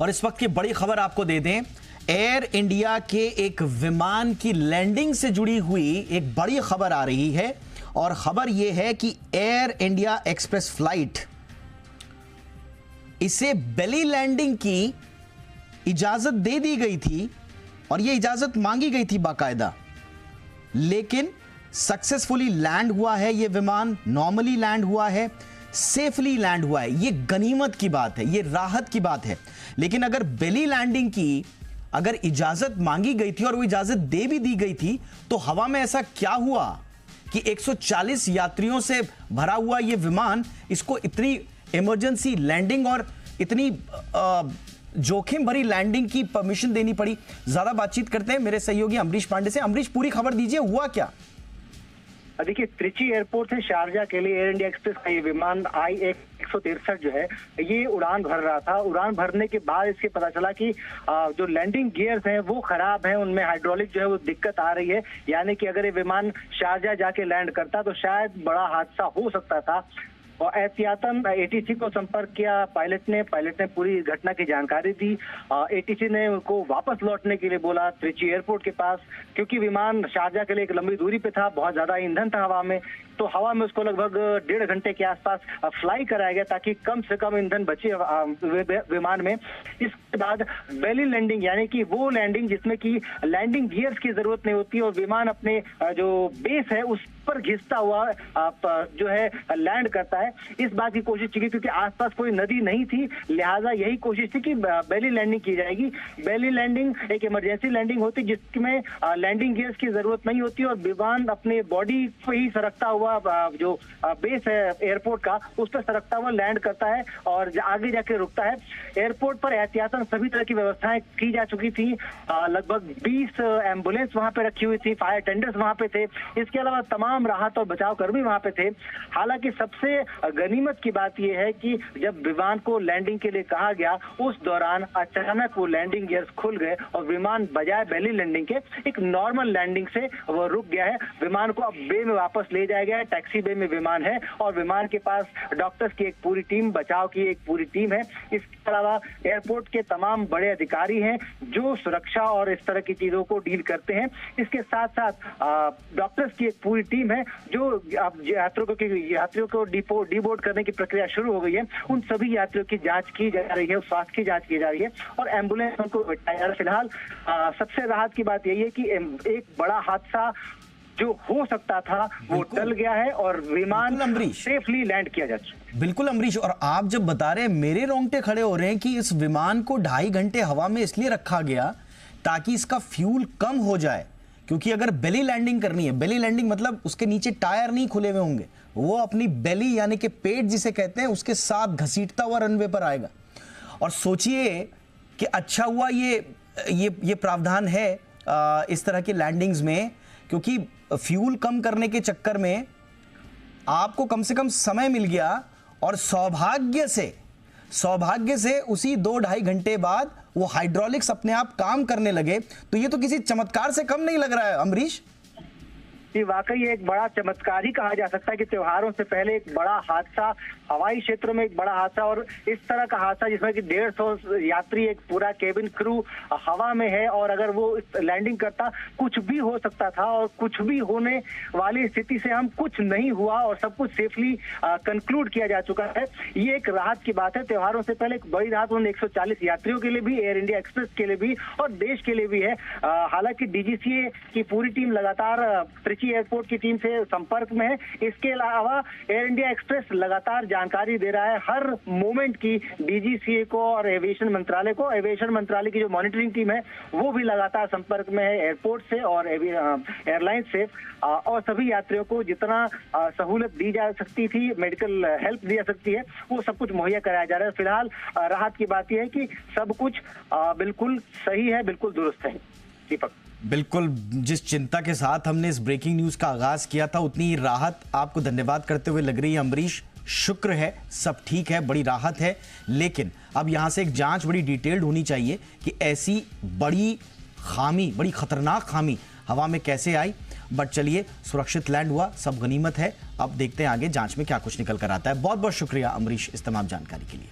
और इस वक्त की बड़ी खबर आपको दे दें, एयर इंडिया के एक विमान की लैंडिंग से जुड़ी हुई एक बड़ी खबर आ रही है। और खबर यह है कि एयर इंडिया एक्सप्रेस फ्लाइट, इसे बेली लैंडिंग की इजाजत दे दी गई थी और यह इजाजत मांगी गई थी बाकायदा, लेकिन सक्सेसफुली लैंड हुआ है। यह विमान नॉर्मली लैंड हुआ है, सेफली लैंड हुआ है। यह गनीमत की बात है, यह राहत की बात है। लेकिन अगर बेली लैंडिंग की अगर इजाजत मांगी गई थी और वो इजाजत दे भी दी गई थी, तो हवा में ऐसा क्या हुआ कि 140 यात्रियों से भरा हुआ यह विमान, इसको इतनी इमरजेंसी लैंडिंग और इतनी जोखिम भरी लैंडिंग की परमिशन देनी पड़ी? ज्यादा बातचीत करते हैं मेरे सहयोगी अमरीश पांडे से। अमरीश, पूरी खबर दीजिए, हुआ क्या? देखिए, त्रिची एयरपोर्ट से शारजा के लिए एयर इंडिया एक्सप्रेस का ये विमान I-163 जो है, ये उड़ान भर रहा था। उड़ान भरने के बाद इसके पता चला कि जो लैंडिंग गियर्स हैं वो खराब हैं, उनमें हाइड्रोलिक जो है वो दिक्कत आ रही है। यानी कि अगर ये विमान शारजा जाके लैंड करता तो शायद बड़ा हादसा हो सकता था। और एहतियातन ATC को संपर्क किया पायलट ने पूरी घटना की जानकारी दी। ATC ने उनको वापस लौटने के लिए बोला त्रिची एयरपोर्ट के पास, क्योंकि विमान शारजा के लिए एक लंबी दूरी पे था, बहुत ज्यादा ईंधन था हवा में। तो हवा में उसको लगभग 1.5 घंटे के आसपास फ्लाई कराया गया ताकि कम से कम ईंधन बचे विमान में। इसके बाद बेली लैंडिंग, यानी कि वो लैंडिंग जिसमें कि लैंडिंग गियर्स की जरूरत नहीं होती और विमान अपने जो बेस है उस पर घिसता हुआ जो है लैंड करता है। इस बात की कोशिश की, क्योंकि आसपास कोई नदी नहीं थी, लिहाजा यही कोशिश थी कि बेली लैंडिंग की जाएगी। बेली लैंडिंग एक इमरजेंसी लैंडिंग होती जिसमें लैंडिंग गियर्स की जरूरत नहीं होती और विमान अपने बॉडी पे ही सरकता हुआ जो बेस है एयरपोर्ट का, उस पर सरकता हुआ लैंड करता है और आगे जाके रुकता है। एयरपोर्ट पर एहतियातन सभी तरह की व्यवस्थाएं की जा चुकी थी। लगभग 20 एम्बुलेंस वहां पे रखी हुई थी, फायर टेंडर्स वहां पे थे, इसके अलावा तमाम राहत और बचाव कर्मी वहां पे थे। हालांकि सबसे गनीमत की बात यह है कि जब विमान को लैंडिंग के लिए कहा गया, उस दौरान अचानक वो लैंडिंग गियर्स खुल गए और विमान बजाय बेली लैंडिंग के एक नॉर्मल लैंडिंग से वो रुक गया है। विमान को अब बे में वापस ले जाया गया है, टैक्सी बे में विमान है और विमान के पास डॉक्टर्स की एक पूरी टीम, बचाव की एक पूरी टीम है। इसके अलावा एयरपोर्ट के तमाम बड़े अधिकारी हैं जो सुरक्षा और इस तरह की चीजों को डील करते हैं। इसके साथ साथ डॉक्टर्स की एक पूरी टीम है जो अब यात्रियों को डीबोर्ड करने की प्रक्रिया शुरू हो गई है। उन सभी यात्रियों की जांच की जा रही है, स्वास्थ्य की जांच की जा रही है और एम्बुलेंस उनको बिठाया जा रहा है। फिलहाल सबसे राहत की बात यही है कि एक बड़ा हादसा जो हो सकता था वो टल गया है और विमान सेफली लैंड किया जा चुका है। बिल्कुल अमरीश, और आप जब बता रहे हैं मेरे रोंगटे खड़े हो रहे हैं कि इस विमान को 2.5 घंटे हवा में इसलिए रखा गया ताकि इसका फ्यूल कम हो जाए। क्योंकि अगर बेली लैंडिंग करनी है, बेली लैंडिंग मतलब उसके नीचे टायर नहीं खुले हुए होंगे, वो अपनी बेली यानी कि पेट जिसे कहते हैं उसके साथ घसीटता हुआ रनवे पर आएगा। और सोचिए कि अच्छा हुआ ये प्रावधान है इस तरह की लैंडिंग्स में, क्योंकि फ्यूल कम करने के चक्कर में आपको कम से कम समय मिल गया और सौभाग्य से उसी 2-2.5 घंटे बाद वो हाइड्रोलिक्स अपने आप काम करने लगे। तो ये तो किसी चमत्कार से कम नहीं लग रहा है अमरीश। ये वाकई एक बड़ा चमत्कार ही कहा जा सकता है कि त्योहारों से पहले एक बड़ा हादसा, हवाई क्षेत्र में एक बड़ा हादसा, और इस तरह का हादसा जिसमें कि 150 यात्री, एक पूरा केबिन क्रू हवा में है और अगर वो लैंडिंग करता कुछ भी हो सकता था और कुछ भी होने वाली स्थिति से हम कुछ नहीं हुआ और सब कुछ सेफली कंक्लूड किया जा चुका है। ये एक राहत की बात है। त्योहारों से पहले एक बड़ी राहत उन 140 यात्रियों के लिए भी, एयर इंडिया एक्सप्रेस के लिए भी और देश के लिए भी है। हालांकि DGCA की पूरी टीम लगातार त्रिची एयरपोर्ट की टीम से संपर्क में है। इसके अलावा एयर इंडिया एक्सप्रेस लगातार जानकारी दे रहा है हर मोमेंट की DGCA को और एविएशन मंत्रालय को। एविएशन मंत्रालय की जो मॉनिटरिंग टीम है वो भी लगातार संपर्क में है एयरपोर्ट से और एयरलाइन से, और सभी यात्रियों को जितना सहूलत दी जा सकती थी, मेडिकल हेल्प दी जा सकती है, वो सब कुछ मुहैया कराया जा रहा है। फिलहाल राहत की बात यह है कि सब कुछ बिल्कुल सही है, बिल्कुल दुरुस्त है। दीपक, बिल्कुल, जिस चिंता के साथ हमने इस ब्रेकिंग न्यूज का आगाज किया था, उतनी ही राहत आपको धन्यवाद करते हुए लग रही है अमरीश। शुक्र है, सब ठीक है, बड़ी राहत है। लेकिन अब यहां से एक जांच बड़ी डिटेल्ड होनी चाहिए कि ऐसी बड़ी खामी, बड़ी खतरनाक खामी हवा में कैसे आई। बट चलिए, सुरक्षित लैंड हुआ, सब गनीमत है। अब देखते हैं आगे जांच में क्या कुछ निकल कर आता है। बहुत बहुत शुक्रिया अमरीश इस तमाम जानकारी के लिए।